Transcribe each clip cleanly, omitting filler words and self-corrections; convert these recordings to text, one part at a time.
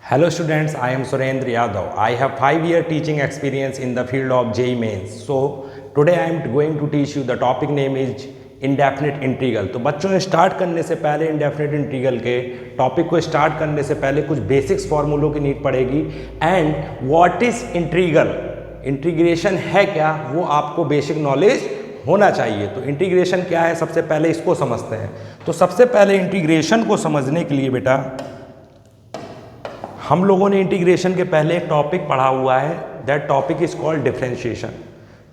Hello students, I am Surendra Yadav. I have 5-year teaching experience in the field of JEE Mains. So today I am going to teach you the topic name is indefinite integral. तो बच्चों start करने से पहले indefinite integral के topic को start करने से पहले कुछ बेसिक्स फार्मूलों की नीड पड़ेगी and what is integral, integration है क्या, वो आपको बेसिक नॉलेज होना चाहिए। तो इंटीग्रेशन क्या है सबसे पहले इसको समझते हैं। तो सबसे पहले इंटीग्रेशन को समझने के लिए बेटा हम लोगों ने इंटीग्रेशन के पहले एक टॉपिक पढ़ा हुआ है, that topic is called differentiation.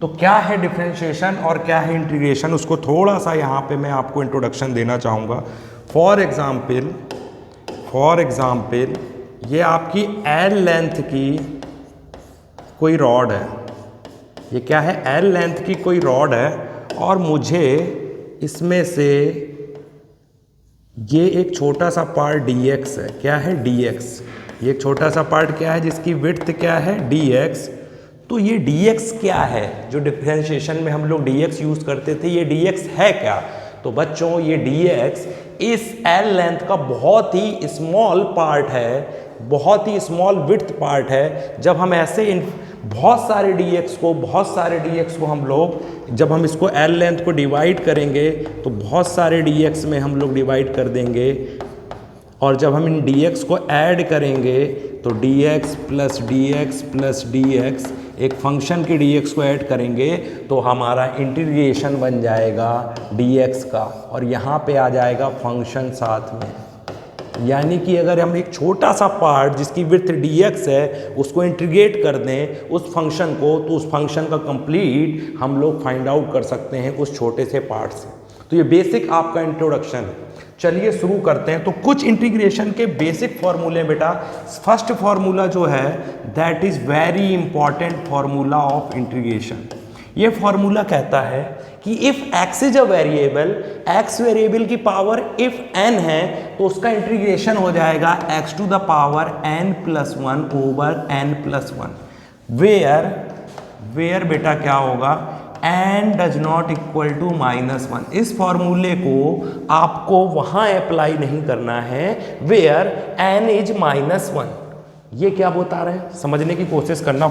तो क्या है डिफरेंशिएशन और क्या है इंटीग्रेशन, उसको थोड़ा सा यहाँ पे मैं आपको इंट्रोडक्शन देना चाहूँगा। फॉर एग्जाम्पल ये आपकी एल लेंथ की कोई रॉड है, ये क्या है, एल लेंथ की कोई रॉड है और मुझे इसमें से ये एक छोटा सा पार्ट dx है, क्या है dx, ये एक छोटा सा पार्ट क्या है जिसकी विड्थ क्या है dx। तो ये dx क्या है, जो डिफरेंशिएशन में हम लोग dx यूज़ करते थे, ये dx है क्या। तो बच्चों ये dx इस l लेंथ का बहुत ही स्मॉल पार्ट है, बहुत ही स्मॉल विड्थ पार्ट है। जब हम ऐसे बहुत सारे dx को हम लोग, जब हम इसको l लेंथ को डिवाइड करेंगे तो बहुत सारे dx में हम लोग डिवाइड कर देंगे और जब हम इन dx को ऐड करेंगे तो dx प्लस dx एक फंक्शन के dx को ऐड करेंगे तो हमारा इंटीग्रेशन बन जाएगा dx का और यहाँ पे आ जाएगा फंक्शन साथ में। यानी कि अगर हम एक छोटा सा पार्ट जिसकी विड्थ dx है उसको इंटीग्रेट कर दें उस फंक्शन को, तो उस फंक्शन का कंप्लीट हम लोग फाइंड आउट कर सकते हैं उस छोटे से पार्ट से। तो ये बेसिक आपका इंट्रोडक्शन है। चलिए शुरू करते हैं। तो कुछ इंटीग्रेशन के बेसिक फॉर्मूले बेटा, फर्स्ट फॉर्मूला जो है that is very important formula of integration. ये फॉर्मूला कहता है कि if x is a variable, x variable की पावर इफ n है तो उसका इंटीग्रेशन हो जाएगा x to the power n plus 1 over n plus 1 where बेटा क्या होगा, n does not equal to -1। इस फॉर्मूले को आपको वहां अप्लाई नहीं करना है वेयर n इज -1। ये क्या बता रहे हैं, समझने की कोशिश करना।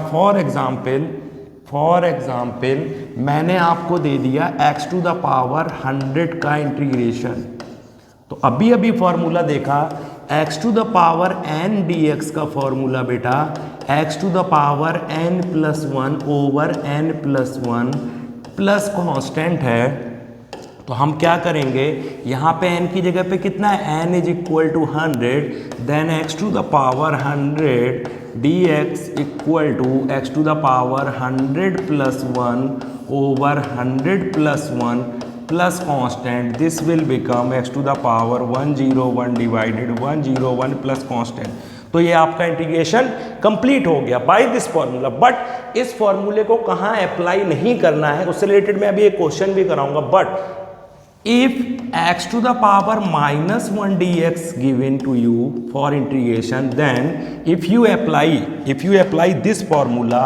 फॉर एग्जाम्पल मैंने आपको दे दिया x टू द पावर 100 का इंटीग्रेशन। तो अभी फॉर्मूला देखा, x to the power n dx का फॉर्मूला बेटा x to the power n plus 1 over n plus 1 plus constant है। तो हम क्या करेंगे, यहाँ पे n की जगह पे कितना है, n is equal to 100, then x to the power 100 dx equal to x to the power 100 plus 1 over 100 plus 1 plus constant, this will become x to the power 101 divided 101 plus constant. तो ये आपका integration complete हो गया bye this formula. But इस फॉर्मूले को कहाँ apply नहीं करना है उससे रिलेटेड मैं अभी एक क्वेश्चन भी कराऊंगा। But if x to the power -1 dx given to you for integration, then if you apply this formula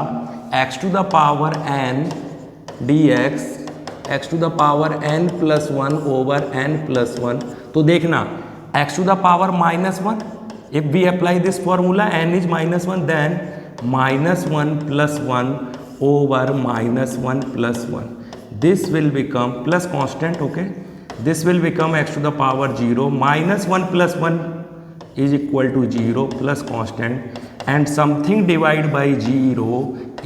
x to the power n dx x to the power n plus 1 over n plus 1, तो देखना x to the power -1, if we apply this formula n is -1, then -1 plus 1 over -1 plus 1, this will become plus constant, okay, this will become x to the power 0, -1 plus 1 is equal to 0 plus constant, and something divided by 0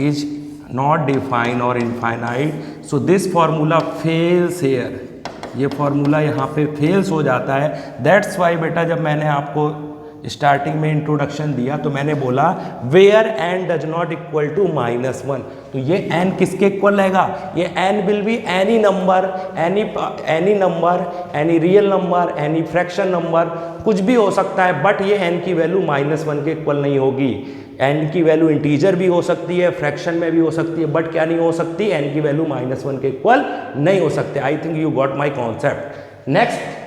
is not defined or infinite, so this formula fails here। ये formula यहाँ पे fails हो जाता है। That's why बेटा जब मैंने आपको स्टार्टिंग में इंट्रोडक्शन दिया तो मैंने बोला where n does not equal to -1। तो ये n किसके इक्वल रहेगा, ये n will be any number, any real number, any fraction number, कुछ भी हो सकता है। बट ये n की वैल्यू -1 के इक्वल नहीं होगी। n की वैल्यू इंटीजर भी हो सकती है, फ्रैक्शन में भी हो सकती है, बट क्या नहीं हो सकती, n की वैल्यू -1 के इक्वल नहीं हो सकते। I think you got my concept. Next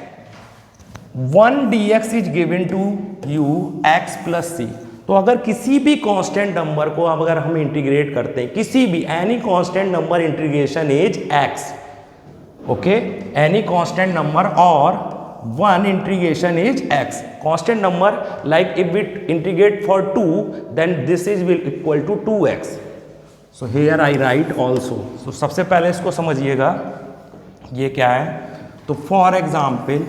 1 dx is given to you x plus c। तो अगर किसी भी कांस्टेंट नंबर को अगर हम इंटीग्रेट करते हैं, किसी भी any constant number integration is x, okay, any constant number और 1 integration is x। constant number, like if we integrate for 2, then this is will equal to 2x. So here I write also. So सबसे पहले इसको समझिएगा, ये क्या है. तो for example,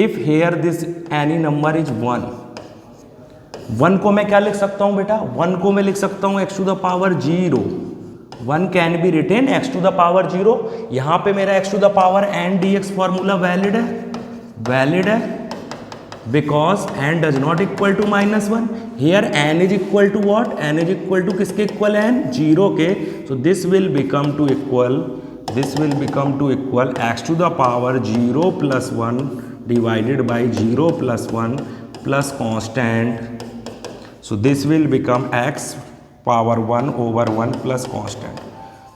if here this any number is 1, 1 को मैं क्या लिख सकता हूँ बेटा, 1 को मैं लिख सकता हूँ x to the power 0. 1 can be written x to the power 0. यहाँ पे मेरा x to the power n dx formula valid है, because n does not equal to -1. Here n is equal to what, n is equal to किसके equal है, 0 के. So this will become to equal x to the power 0 plus 1 divided by 0 plus 1 plus constant. So this will become x power 1 over 1 plus constant.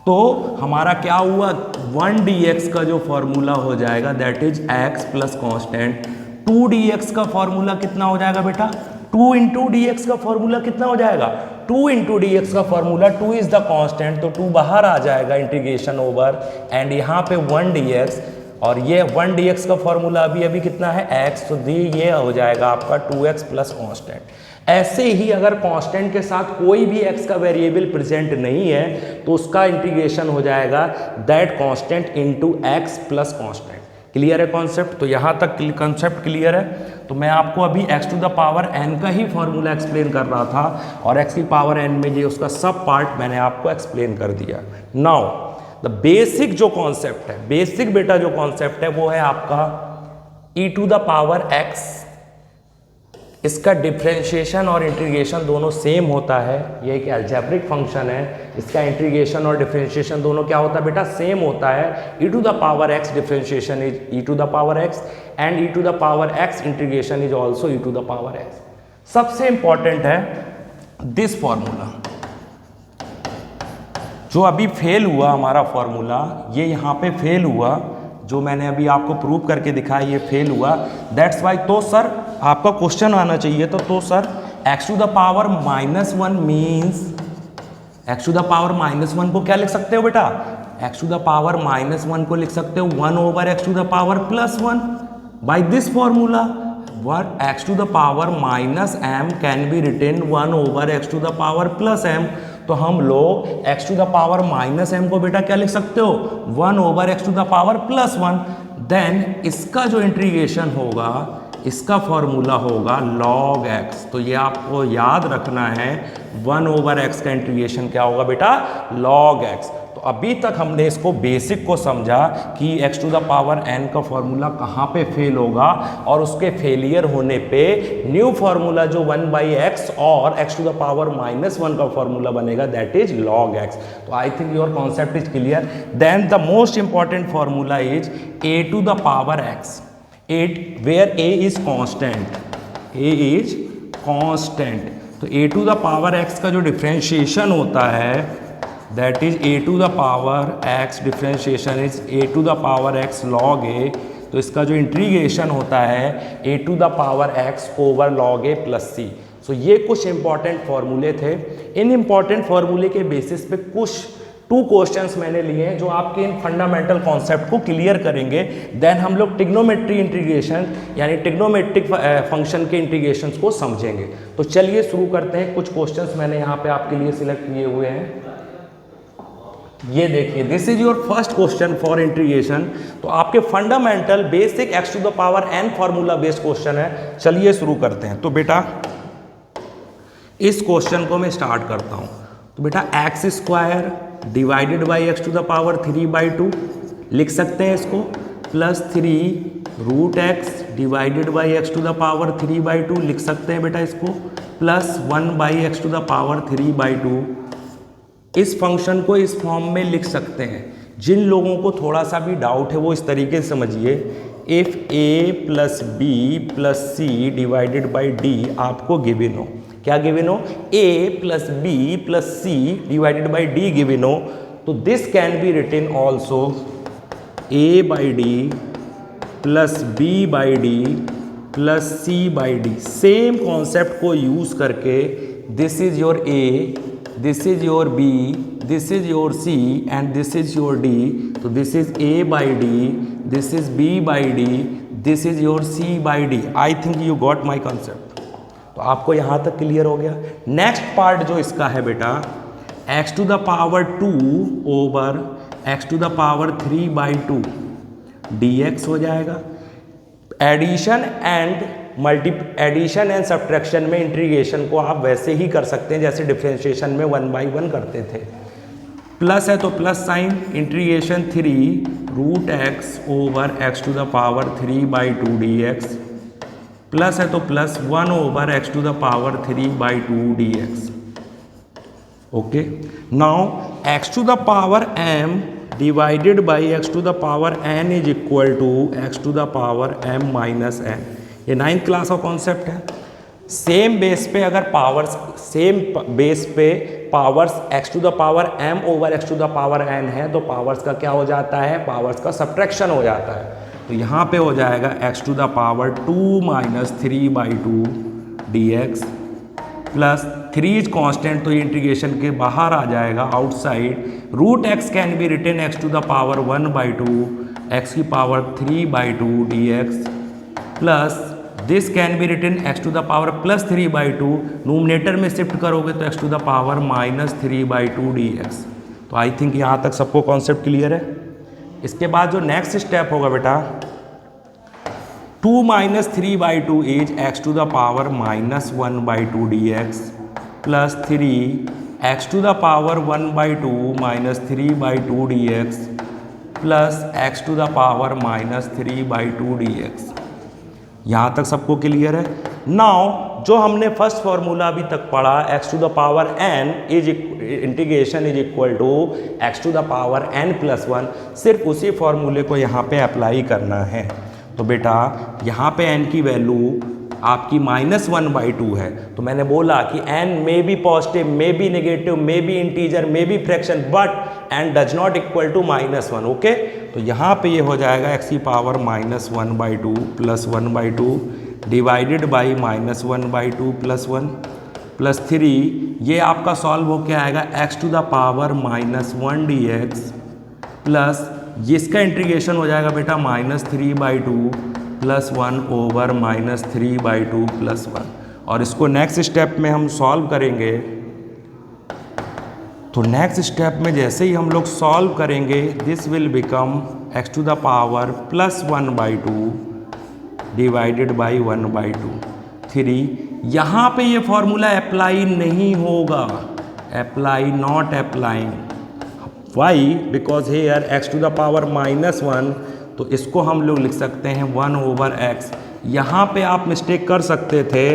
तो हमारा क्या हुआ, 1 dx का जो formula हो जाएगा that is x plus constant. 2 dx का formula कितना हो जाएगा बेटा, 2 इंटू डी एक्स का फॉर्मूला कितना हो जाएगा, 2 इंटू डी एक्स का फॉर्मूला, 2 इज द कॉन्स्टेंट, तो 2 बाहर आ जाएगा इंटीग्रेशन ओवर, एंड यहाँ पे 1 dx, और ये 1 dx का फॉर्मूला अभी कितना है x, तो ये हो जाएगा आपका 2x प्लस कॉन्स्टेंट. ऐसे ही अगर कांस्टेंट के साथ कोई भी x का वेरिएबल प्रेजेंट नहीं है तो उसका इंटीग्रेशन हो जाएगा that constant into x plus constant. Clear है कॉन्सेप्ट. तो यहाँ तक कॉन्सेप्ट क्लियर है. तो मैं आपको अभी x to the power n का ही फॉर्मूला एक्सप्लेन कर रहा था, और x की पावर n में ये उसका सब पार्ट मैंने आपको एक्सप्लेन कर दिया. नाउ द बेसिक जो कॉन्सेप्ट है, बेसिक बेटा जो कॉन्सेप्ट है वो है आपका e to the power x. इसका डिफरेंशिएशन और इंटीग्रेशन दोनों सेम होता है. ये एक अलजेब्रिक फंक्शन है, इसका इंटीग्रेशन और डिफरेंशिएशन दोनों क्या होता है बेटा, सेम होता है. e to the power x differentiation is e to the power x, and e to the power x integration is also e to the power x. सबसे इंपॉर्टेंट है दिस फॉर्मूला, जो अभी फेल हुआ हमारा formula, ये यहाँ पे fail हुआ, जो मैंने अभी आपको प्रूव करके दिखाया ये फेल हुआ. That's why. तो सर आपका क्वेश्चन आना चाहिए तो sir x to the power -1 means, x to the power -1 को क्या लिख सकते हो बेटा, x टू द पावर -1 को लिख सकते हो 1 over x to the power +1 by this formula. what x to the power -m can be written 1 over x to the power +m. तो हम लोग x to the power -m को बेटा क्या लिख सकते हो, 1 over x to the power +1. Then इसका जो इंटीग्रेशन होगा, इसका फॉर्मूला होगा log x. तो ये आपको याद रखना है, 1 ओवर x का इंटीग्रेशन क्या होगा बेटा, log x. तो अभी तक हमने इसको बेसिक को समझा कि x to the power n का फॉर्मूला कहाँ पे फेल होगा, और उसके फेलियर होने पे न्यू फॉर्मूला जो 1/x और x टू द पावर -1 का फॉर्मूला बनेगा दैट इज log x. तो I think your concept is clear. Then the most important formula is a to the power x, 8 where a is constant, a is constant. तो a to the power x का जो differentiation होता है that is a to the power x differentiation is a to the power x log a. तो इसका जो integration होता है a to the power x over log a plus c. So ये कुछ इंपॉर्टेंट फॉर्मूले थे. इन इंपॉर्टेंट फॉर्मूले के बेसिस पे कुछ 2 क्वेश्चंस मैंने लिए हैं जो आपके इन फंडामेंटल कॉन्सेप्ट को क्लियर करेंगे. देन हम लोग ट्रिग्नोमेट्री इंटीग्रेशन यानी ट्रिग्नोमेट्रिक फंक्शन के इंटीग्रेशंस को समझेंगे. तो चलिए शुरू करते हैं. कुछ क्वेश्चंस मैंने यहाँ पे आपके लिए सिलेक्ट किए हुए हैं. ये देखिए, this is your first question for integration. तो आपके fundamental basic x to the power n formula based question है. चलिए शुरू करते हैं. तो बेटा इस क्वेश्चन को मैं स्टार्ट करता हूँ. तो बेटा x square divided by x to the power 3/2 लिख सकते हैं इसको, plus 3√x divided by x to the power 3/2 लिख सकते हैं बेटा इसको, plus 1/x to the power 3/2. इस फंक्शन को इस फॉर्म में लिख सकते हैं. जिन लोगों को थोड़ा सा भी डाउट है वो इस तरीके से समझिए, if a plus b plus c divided by d आपको गिवन हो, क्या गिवन हो, a plus b plus c divided by d given हो, तो this can be written also a by d plus b by d plus c by d. Same concept को use करके this is your a, this is your b, this is your c and this is your d. So this is a by d, this is b by d, this is your c by D. I think you got my concept. तो आपको यहाँ तक clear हो गया। Next part जो इसका है बेटा, x to the power 2 over x to the power 3 by 2 dx हो जाएगा। एडिशन एंड सब्ट्रैक्शन में इंटीग्रेशन को आप वैसे ही कर सकते हैं जैसे डिफरेंशिएशन में 1 बाई 1 करते थे। प्लस है तो plus sign, integration 3 root x over x to the power 3 by 2 dx, plus है तो plus 1 over x to the power 3 by 2 dx। Okay, now x to the power m divided by x to the power n is equal to x to the power m minus n। ये 9th class का concept है। Same base पे अगर powers x to the power m over x to the power n है तो powers का क्या हो जाता है, पावर्स का सब्ट्रैक्शन हो जाता है। तो यहाँ पे हो जाएगा X to the power 2 minus 3 by 2 dx, plus 3 is constant तो ये इंटीग्रेशन के बाहर आ जाएगा outside. Root X can be written X to the power 1 by 2 X की power 3 by 2 dx, plus this can be written X to the power plus 3 by 2, numerator में shift करोगे तो X to the power minus 3 by 2 dx। तो I think यहाँ तक सबको concept clear है। इसके बाद जो नेक्स्ट स्टेप होगा बेटा, 2 minus 3 by 2 is x to the power minus 1 by 2 dx, plus 3 x to the power 1 by 2 minus 3 by 2 dx, plus x to the power minus 3 by 2 dx। यहाँ तक सबको clear है। नाउ जो हमने first formula अभी तक पढ़ा, x to the power n is integration is equal to x to the power n plus 1, सिर्फ उसी फॉर्मूले को यहाँ पे अप्लाई करना है। तो बेटा यहाँ पे n की वैल्यू आपकी माइनस 1 बाई 2 है। तो मैंने बोला कि n may be positive, may be negative, may be integer, may be fraction, but n does not equal to minus 1। Okay, तो यहाँ पे ये हो जाएगा एक्स की power minus 1 by 2 plus 1 by 2 divided by minus 1 by 2 plus 1 plus 3, ये आपका solve हो के आएगा x to the power minus 1 dx, प्लस इसका इंटीग्रेशन हो जाएगा बेटा minus 3 by 2 plus 1 over minus 3 by 2 plus 1। और इसको नेक्स्ट स्टेप में हम सॉल्व करेंगे। तो नेक्स्ट स्टेप में जैसे ही हम लोग सॉल्व करेंगे, this will become x to the power plus 1 by 2 divided by 1 by 2 3। यहाँ पे ये फॉर्मूला अप्लाई नहीं होगा, apply not applying. Why? Because here x to the power minus 1, तो इसको हम लोग लिख सकते हैं 1 ओवर एक्स। यहाँ पे आप मिस्टेक कर सकते थे,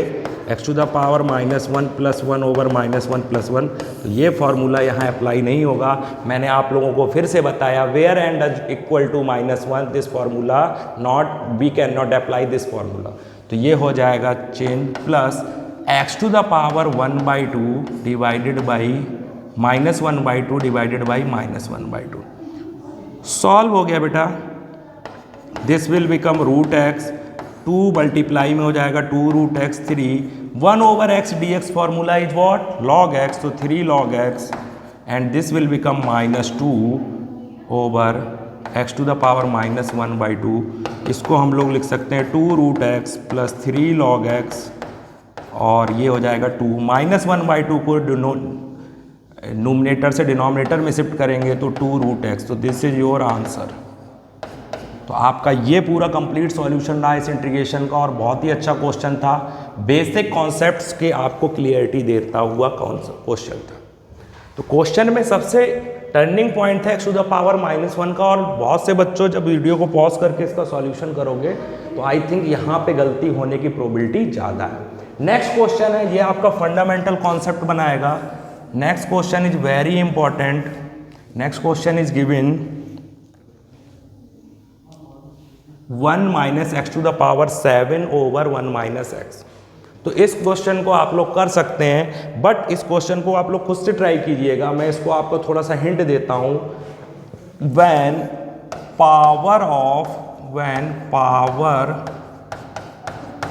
x to the power minus 1 plus 1 over minus 1 plus 1, तो ये फॉर्मूला यहाँ अप्लाई नहीं होगा। मैंने आप लोगों को फिर से बताया, where n equal to minus 1, this formula not, we can not apply this formula. तो ये हो जाएगा change, plus x to the power 1 by 2 divided by minus 1 by 2 divided by minus 1 by 2। Solve हो गया बेटा। This will become root x, 2 multiply में हो जाएगा 2 root x 3, 1 over x d x formula is what, log x, तो 3 log x, and this will become minus 2 over x to the power minus 1 by 2। इसको हम लोग लिख सकते हैं 2 root x plus 3 log x, और ये हो जाएगा 2 माइनस 1 बाई 2 को नोमिनेटर से डिनोमिनेटर में शिफ्ट करेंगे तो 2 रूट एक्स। तो दिस इज योर आंसर। तो आपका ये पूरा कंप्लीट सॉल्यूशन रहा इस इंटीग्रेशन का, और बहुत ही अच्छा क्वेश्चन था। बेसिक कॉन्सेप्ट्स के आपको क्लियरिटी देता हुआ क्वेश्चन था। तो क्वेश्चन में सबसे टर्निंग पॉइंट था x to the power minus 1 का, और बहुत से बच्चों जब वीडियो को पॉज करके इसका सॉल्यूशन करोगे तो आई थिंक यहाँ पे गलती होने की प्रोबेबिलिटी ज़्यादा है। नेक्स्ट क्वेश्चन है, ये आपका फंडामेंटल कॉन्सेप्ट बनाएगा। Next question is very important. Next question is given 1 minus x to the power 7 over 1 minus x. तो इस क्वेश्चन को आप लोग कर सकते हैं, बट इस क्वेश्चन को आप लोग खुद से ट्राई कीजिएगा। मैं इसको आपको थोड़ा सा हिंट देता हूं। When power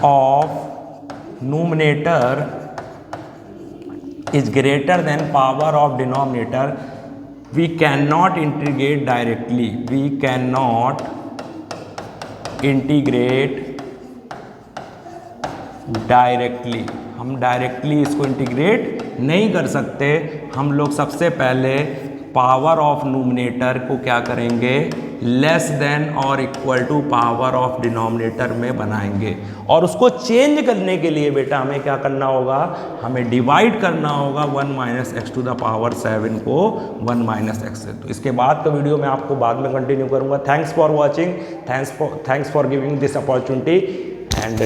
of numerator is greater than power of denominator, we can not integrate directly, we can not integrate directly, हम डायरेक्टली इसको इंटीग्रेट नहीं कर सकते। हम लोग सबसे पहले पावर ऑफ न्यूमरेटर को क्या करेंगे, लेस देन और equal to power of denominator में बनाएंगे। और उसको चेंज करने के लिए बेटा हमें क्या करना होगा, हमें डिवाइड करना होगा 1 minus x to the power 7 को 1 माइनस एक्स से। तो इसके बाद का वीडियो मैं आपको बाद में कंटिन्यू करूँगा। Thanks for watching, thanks for giving this opportunity and